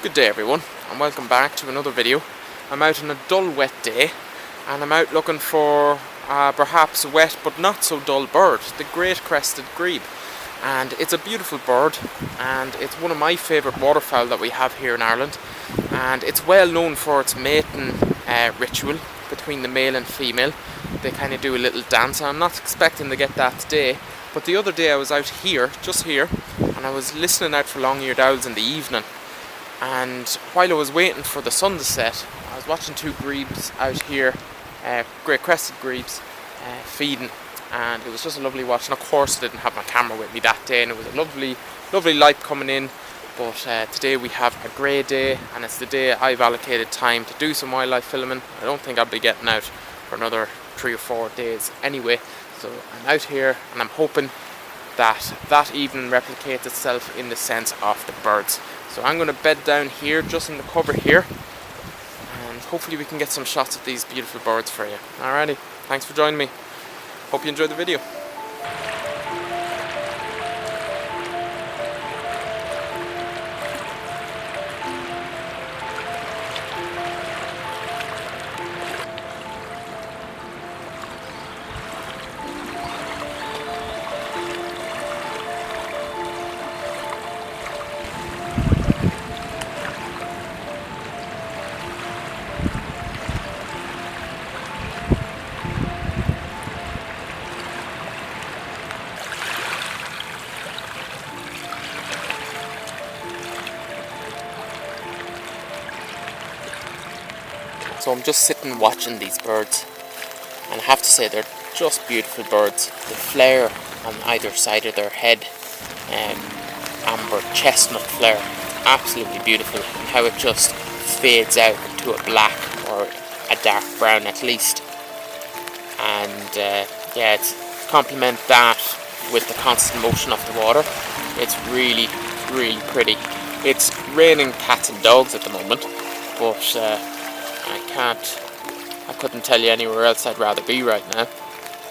Good day everyone, and welcome back to another video. I'm out on a dull wet day, and I'm out looking for perhaps a wet but not so dull bird, the Great Crested Grebe. And it's a beautiful bird, and it's one of my favourite waterfowl that we have here in Ireland. And it's well known for its mating ritual between the male and female. They kind of do a little dance, and I'm not expecting to get that today. But the other day I was out here, just here, and I was listening out for long-eared owls in the evening. And while I was waiting for the sun to set, I was watching two grebes out here, Great Crested Grebes, feeding, and it was just a lovely watch. And of course I didn't have my camera with me that day, and it was a lovely light coming in. But today we have a grey day, and it's the day I've allocated time to do some wildlife filming. I don't think I'll be getting out for another 3 or 4 days anyway. So I'm out here, and I'm hoping that evening replicates itself in the sense of the birds. So I'm going to bed down here, just in the cover here, and hopefully we can get some shots of these beautiful birds for you. Alrighty, thanks for joining me. Hope you enjoyed the video. So I'm just sitting watching these birds, and I have to say they're just beautiful birds. The flare on either side of their head, amber chestnut flare, absolutely beautiful, and how it just fades out to a black or a dark brown at least. And yeah, it's complement that with the constant motion of the water. It's really pretty. It's raining cats and dogs at the moment, but I couldn't tell you anywhere else I'd rather be right now.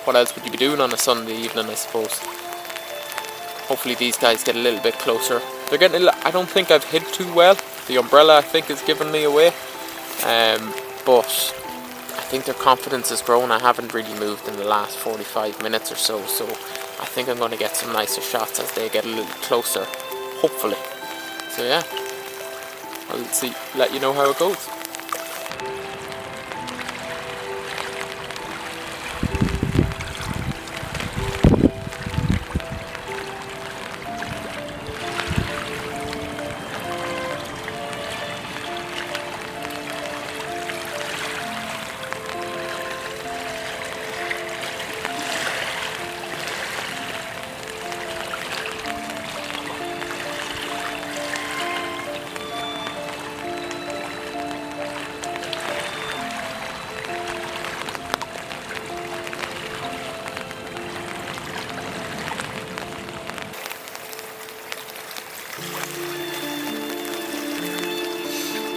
What else would you be doing on a Sunday evening, I suppose? Hopefully these guys get a little bit closer. They're getting I don't think I've hid too well. The umbrella, I think, is giving me away. But I think their confidence has grown. I haven't really moved in the last 45 minutes or so, so I think I'm going to get some nicer shots as they get a little closer, hopefully. So yeah, I'll let you know how it goes.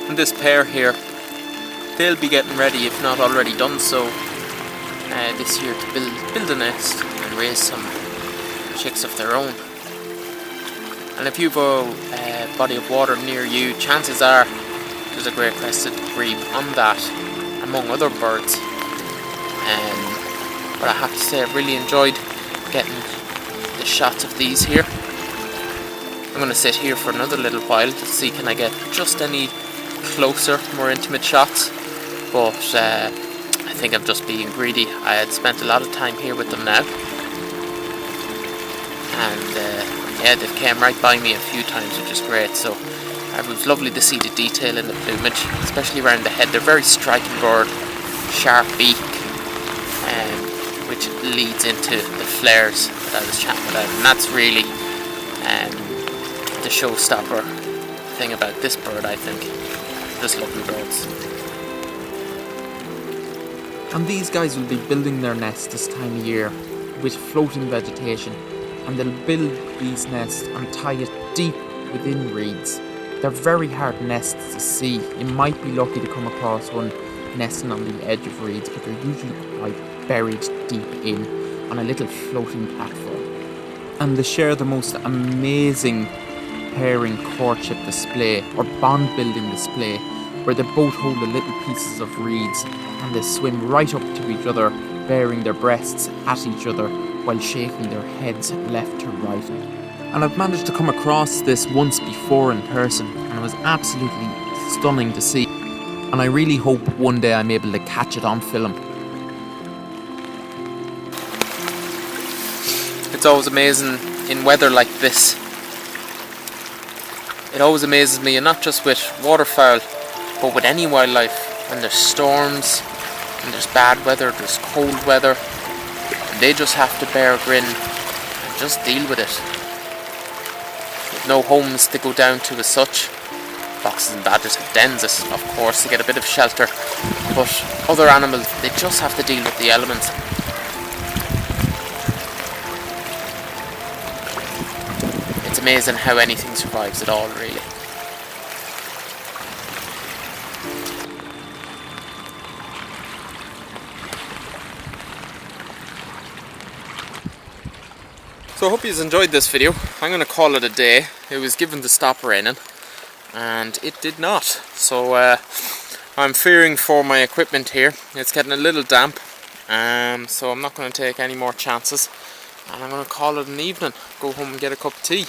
And this pair here, they'll be getting ready, if not already done so, this year to build a nest and raise some chicks of their own. And if you've a body of water near you, chances are there's a Great Crested Grebe on that, among other birds. But I have to say, I've really enjoyed getting the shots of these here. I'm going to sit here for another little while to see can I get just any closer, more intimate shots, but I think I'm just being greedy. I had spent a lot of time here with them now, and yeah, they've came right by me a few times, which is great. So it was lovely to see the detail in the plumage, especially around the head. They're very striking bird, sharp beak, which leads into the flares that I was chatting about, and that's really the showstopper thing about this bird, I think. Just lovely birds. And these guys will be building their nests this time of year with floating vegetation, and they'll build these nests and tie it deep within reeds. They're very hard nests to see. You might be lucky to come across one nesting on the edge of reeds, but they're usually quite buried deep in on a little floating platform. And they share the most amazing pairing courtship display or bond building display where they both hold the little pieces of reeds and they swim right up to each other, baring their breasts at each other while shaking their heads left to right. And I've managed to come across this once before in person, and it was absolutely stunning to see. And I really hope one day I'm able to catch it on film. It's always amazing in weather like this. It always amazes me, and not just with waterfowl, but with any wildlife. When there's storms, when there's bad weather, there's cold weather, and they just have to bear a grin and just deal with it. There's no homes to go down to as such. Foxes and badgers have dens, of course, to get a bit of shelter, but other animals, they just have to deal with the elements. It's amazing how anything survives at all, really. So I hope you enjoyed this video. I'm going to call it a day. It was given to stop raining, and it did not. So I'm fearing for my equipment here. It's getting a little damp, so I'm not going to take any more chances, and I'm going to call it an evening. Go home and get a cup of tea.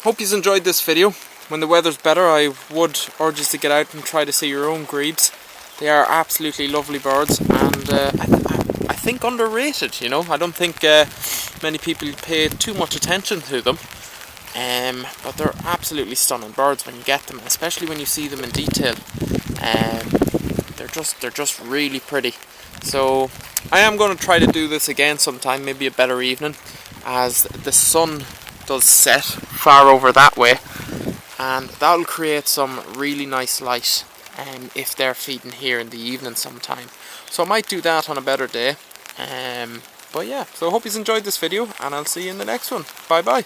Hope you enjoyed this video. When the weather's better, I would urge you to get out and try to see your own grebes. They are absolutely lovely birds, and I think underrated, you know. I don't think many people pay too much attention to them, but they're absolutely stunning birds when you get them, especially when you see them in detail. They're just really pretty. So I am going to try to do this again sometime, maybe a better evening, as the sun does set far over that way, and that'll create some really nice light if they're feeding here in the evening sometime. So I might do that on a better day. But yeah, so I hope you enjoyed this video, and I'll see you in the next one. Bye bye.